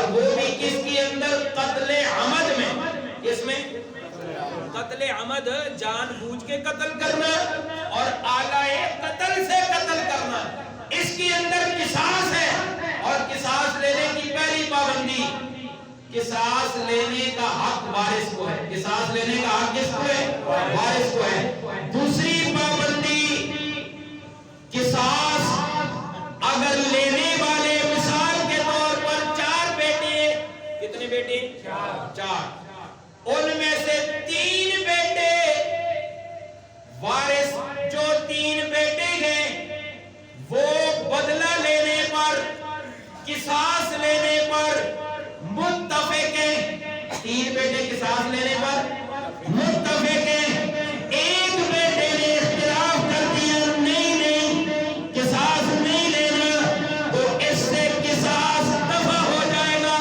اور وہ بھی کس کے اندر؟ قتل عمد میں. کس میں؟ قتل عمد، جان بوجھ کے قتل کرنا اور آلائے قتل سے قتل کرنا. اس کے اندر قصاص ہے. اور قصاص لینے کی پہلی پابندی، قصاص لینے کا حق وارث کو ہے. قصاص لینے کا حق کس کو ہے؟ وارث کو ہے. دوسری پابندی، قصاص اگر لینے والے مثال کے طور پر 4 بیٹے، کتنے بیٹے؟ 4. ان میں سے 3 بیٹے وارث، جو 3 بیٹے ہیں وہ بدلہ لینے پر، قصاص لینے پر متفق ہیں. 3 بیٹے قصاص لینے پر متفق ہیں. ایک بیٹے نے اختلاف کر دیا، نہیں قصاص نہیں لینا، تو اس سے قصاص دفع ہو جائے گا.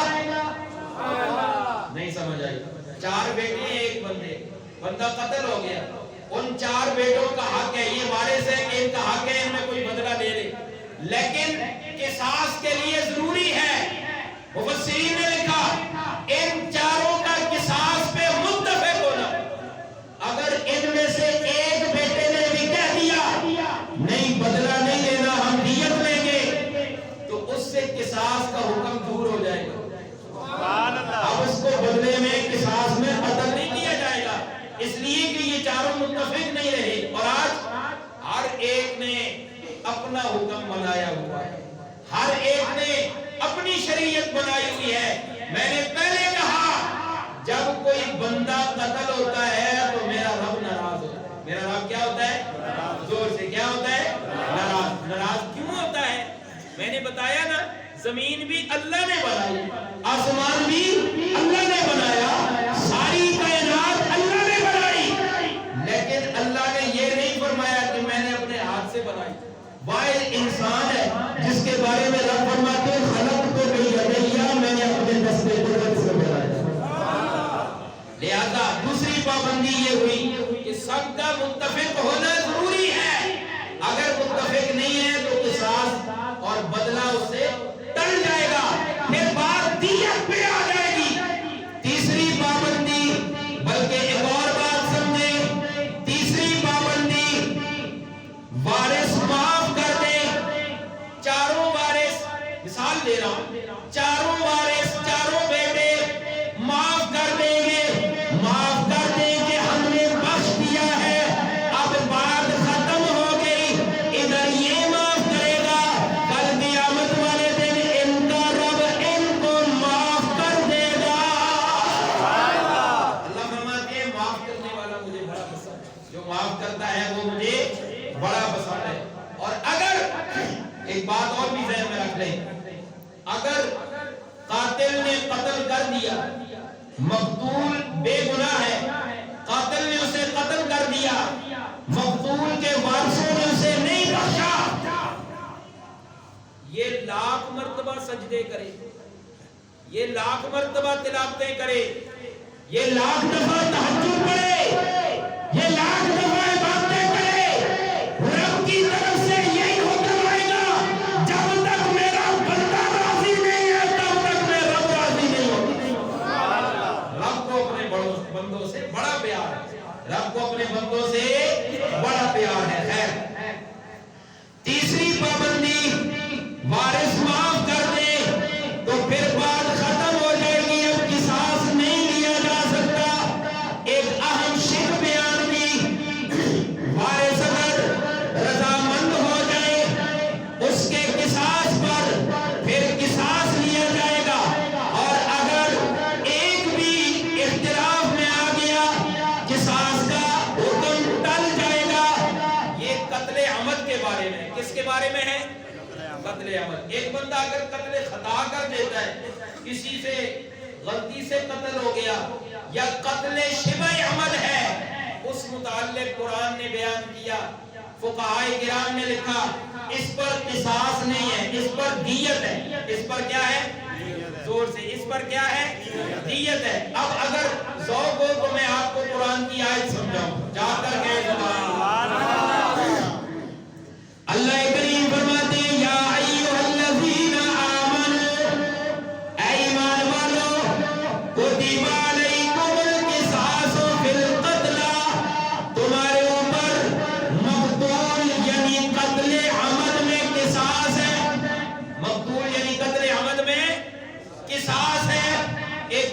نہیں سمجھ آئی؟ 4 بیٹے ہیں، ایک بندہ قتل ہو گیا. ان 4 بیٹوں کا حق ہے، یہ وارث ہے کہ ان کا حق ہے ان میں کوئی بدلہ لے لے، لیکن قصاص کے لیے ضروری ہے. مفسرین نے لکھا ان 4 کا قصاص پہ متفق ہونا. اگر ان میں سے ایک بیٹے نے بھی کہہ دیا نہیں بدلہ نہیں لینا، ہم دیت لیں گے، تو اس سے قصاص کا حکم دور ہو جائے گا. اب اس کو بدلے میں قصاص میں قتل نہیں کیا جائے گا، اس لیے کہ یہ 4 متفق نہیں رہے. اور آج ہر ایک نے اپنا حکم بنایا ہوا ہے، ہر ایک نے اپنی شریعت بنائی ہوئی ہے. میں نے پہلے کہا جب کوئی بندہ قتل ہوتا ہے تو میرا رب ناراض ہوتا ہے. میرا رب کیا ہوتا ہے؟ زور سے کیا ہوتا ہے؟ ناراض. ناراض کیوں ہوتا ہے؟ میں نے بتایا نا، زمین بھی اللہ نے بنائی، آسمان بھی اللہ نے بنایا، ساری کائنات اللہ نے بنائی، لیکن اللہ نے یہ نہیں فرمایا کہ میں نے اپنے ہاتھ سے بنائی. واحد انسان ہے جس کے بارے میں رب فرماتے ہیں خلق کو بِیَدَیَّ، میں نے اپنے دستے قدرت سے بنایا. لہذا دوسری پابندی یہ ہوئی کہ سب کا متفق ہونا ضروری ہے. اگر متفق نہیں ہے تو قصاص اور بدلہ اس سے ٹل جائے گا، پھر بات دیت پہ آ جائے گی. تیسری پابندی، بلکہ ایک اور بات سمجھیں، تیسری پابندی وارث معاف کر دے. 4 وارث، مثال دے رہا ہوں، 4 وارث 4 بیٹے معاف کر دیں گے، معاف کر دیں کہ ہم نے بخش دیا ہے، اب بات ختم ہو گئی. ادھر یہ معاف کرے گا، کل قیامت والے دن ان کا رب ان کو معاف کر دے گا. اللہ فرماتے ہیں معاف کرنے والا مجھے بڑا پسند ہے، جو معاف کرتا ہے وہ مجھے بڑا پسند ہے. اور اگر ایک بات اور بھی ذہن میں رکھ لیں، اگر قاتل نے قتل کر دیا، مقتول بے گناہ ہے، قاتل نے اسے قتل کر دیا، مقتول کے وارثوں نے اسے نہیں بخشا، یہ 1,00,000 مرتبہ سجدے کرے، یہ 1,00,000 مرتبہ تلاوتیں کرے، یہ 1,00,000 دفعہ تہجد پڑھے، یہ 1,00,000 دفعہ عبادتیں کرے، رب کی طرف سے یہی حکم آئے گا جب تک میرا بندہ راضی نہیں ہے تب تک میں رب راضی نہیں ہوتا. رب کو اپنے بندوں سے بڑا پیار ہے، رب کو اپنے بندوں سے بڑا پیار ہے. خیر، تیسری پابندی وارث معاف کر دے تو پھر بات ختم ہو جائے گی، اب قصاص نہیں لیا جا سکتا. ایک اہم شک بیان کی، وارث اگر رضامند ہو جائے اس کے قصاص پر پھر قصاص لیا جائے گا، اور اگر ایک بھی اختلاف میں آ گیا قصاص کا حکم ٹل جائے گا. یہ قتل عمد کے بارے میں، کس کے بارے میں ہے؟ قتل عمد. ایک بندہ اگر قتل خطا کر دیتا ہے، کسی سے غلطی سے قتل ہو گیا، یا قتل شبہ عمد ہے، اس متعلق قرآن نے بیان کیا، فقہائے کرام نے لکھا اس پر قصاص نہیں ہے، اس پر دیت ہے. اس پر کیا ہے؟ زور سے، اس پر کیا ہے؟ دیت ہے. اب اگر ذوق ہو تو میں آپ کو قرآن کی آیت سمجھاؤں، جا کر کہے سبحان اللہ. اللہ کریم فرماتے ہیں یا ایھا الذین آمنوا، اے ایمان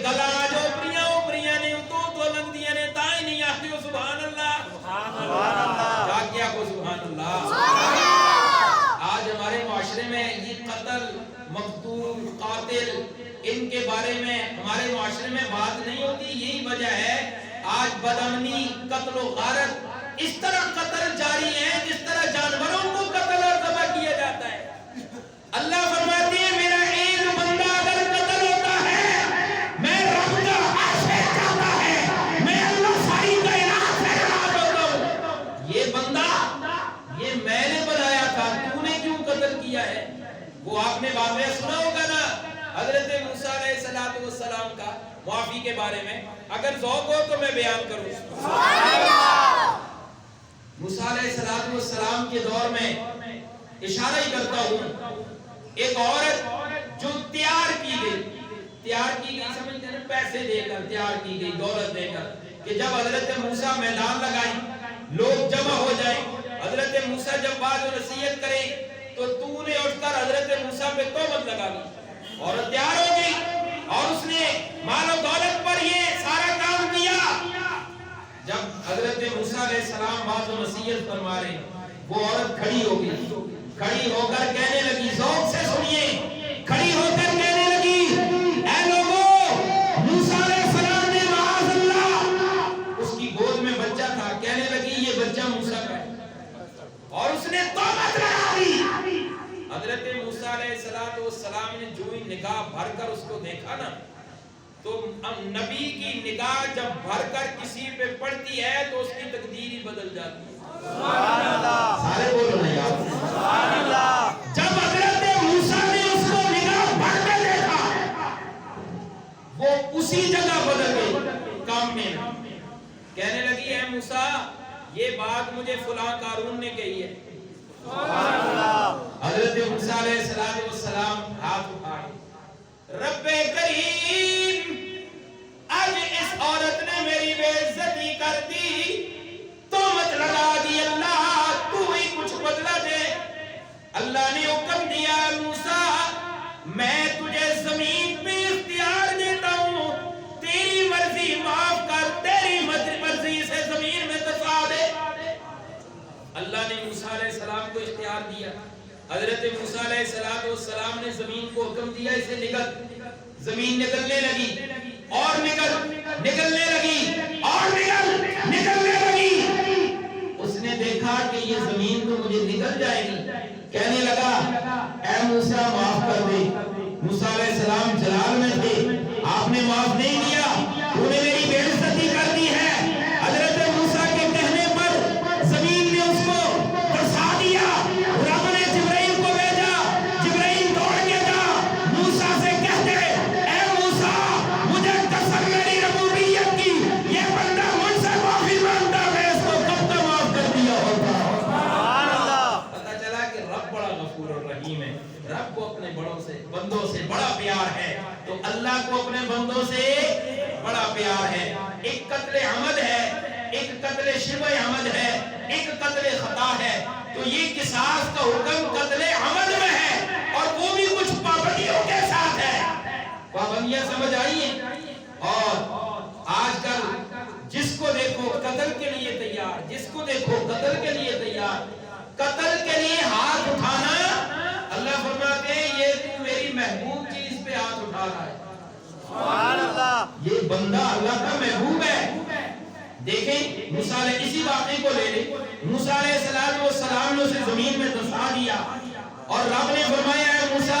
गला जो उपरियां ने तो लंदियां ने ताई नहीं आती हो सुभान अल्लाह क्या को सुभान अल्लाह। आज हमारे माशरे में ये कत्ल मकतूल कातिल इनके बारे में हमारे माशरे में बात नहीं होती। यही वजह है आज बदअमनी कत्ल और गारत इस तरह कत्ल जारी है जिस तरह जानवरों को कत्ल और ज़बह किया जाता है। अल्लाह फरमाते हैं मेरा एक बंदा अगर कत्ल होता है मैं रब का आशिक चाहता है मैं अल्लाह सारी कायनात से नाराज होता हूं। ये बंदा ये मैंने बनाया था तूने क्यों कत्ल किया है। वो आपने वाक़या सुना होगा ना हजरत मूसा अलैहिस्सलाम का माफी के बारे में। अगर ज़ौक़ हो तो मैं बयान करूं। मूसा अलैहिस्सलाम के दौर में इशारा ही करता हूं एक औरत जो तैयार की गई समझते हैं पैसे देकर तैयार की गई दौलत देकर कि जब हजरत मूसा मैदान लगाए लोग जमा हो जाए हजरत मूसा जब बात नसीहत करे तो तूने उठकर हजरत मूसा पे तोहमत लगा दी। औरत तैयार हो गई और उसने माल और दौलत पर ये सारा काम किया। जब हजरत मूसा अलैहिस्सलाम बात नसीहत फरमा रहे वो औरत खड़ी हो गई। खड़ी होकर कहने लगी ज़ौक़ से सुनिए खड़ी होकर कहने लगी ऐ लोगों मूसा अलैहिस्सलाम ने माअज़ल्लाह उसकी गोद में बच्चा था कहने लगी ये बच्चा मूसा का है और उसने तौबत लगा दी। हजरत मूसा अलैहिस्सलाम ने जो ही निगाह भरकर उसको देखा ना तो नबी की निगाह जब भरकर किसी पे पड़ती है तो उसकी तकदीर ही बदल जाती है। सुभान अल्लाह सारे बोलो ना यार सुभान अल्लाह। जब हजरत मूसा ने उसको निगाह भर के देखा वो उसी जगह बदल गई काम में कहने लगी है मूसा ये बात मुझे फलां कारून ने कही है। सुभान अल्लाह। हजरत मूसा अलैहिस्सलाम हाथ उठाए रब्बे करीम आज इस औरत ने मेरी बेइज्जती कर दी तोहमत लगा दी अल्लाह तू ही कुछ बदला दे। अल्लाह ने हुक्म दिया मूसा मैं तुझे जमीन पे इख्तियार देता हूँ तेरी मर्जी माफ कर तेरी मर्जी से जमीन में दफा दे। अल्लाह ने मूसा अलैहिस्सलाम को इख्तियार दिया। हजरत मूसा अलैहिस्सलाम ने जमीन को हुक्म दिया इसे निकल। जमीन निकलने लगी और निकलने लगी और निकलने लगी। उसने देखा कि ये जमीन तो मुझे निकल जाएगी कहने लगा ऐ मूसा माफ कर दे। मूसा अलैहिस्सलाम जलाल में थे आपने माफ नहीं किया तूने मेरी बेइज्जती कर दी है। हजरत मूसा के कहने पर जमीन ने उसको दर्शा दिया। रब ने जिब्राइल को भेजा जिब्राइल दौड़ के जा मूसा से कह दे ऐ मूसा मुझे कसम मेरी रबूबियत की ये बंदा मुझसे माफी मांगता मैं इसको कब तक माफ कर दिया होता। सुभान अल्लाह। पता चला कि रब बड़ा गफूर और रहीम है। रब को अपने बंदों से बड़ा प्यार है तो अल्लाह को अपने बंदों से बड़ा प्यार है। एक कत्ले अमद है एक कत्ले शिबे अमद है एक कत्ले खता है तो ये किसास का हुक्म कत्ले अमद में है और वो भी कुछ पाबंदियों के साथ है। पाबंदियां समझ आई हैं। और आजकल जिसको देखो कत्ल के लिए तैयार जिसको देखो कत्ल के लिए तैयार कत्ल के लिए हाथ उठाना अल्लाह फरमाते हैं ये तू मेरी महबूब चीज पे हाथ उठा रहा है। सुभान अल्लाह। ये बंदा अल्लाह का महबूब है। देखें मूसा ने इसी वाक़े को ले ले मूसा अलैहिस्सलाम ने उसे जमीन में दफा दिया और रब ने फरमाया है मूसा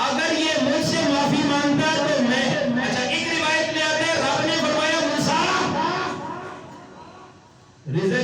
अगर ये मुझसे माफी मांगता तो मैं अच्छा एक रिवायत में आते हैं रब ने फरमाया मूसा रिज़्क़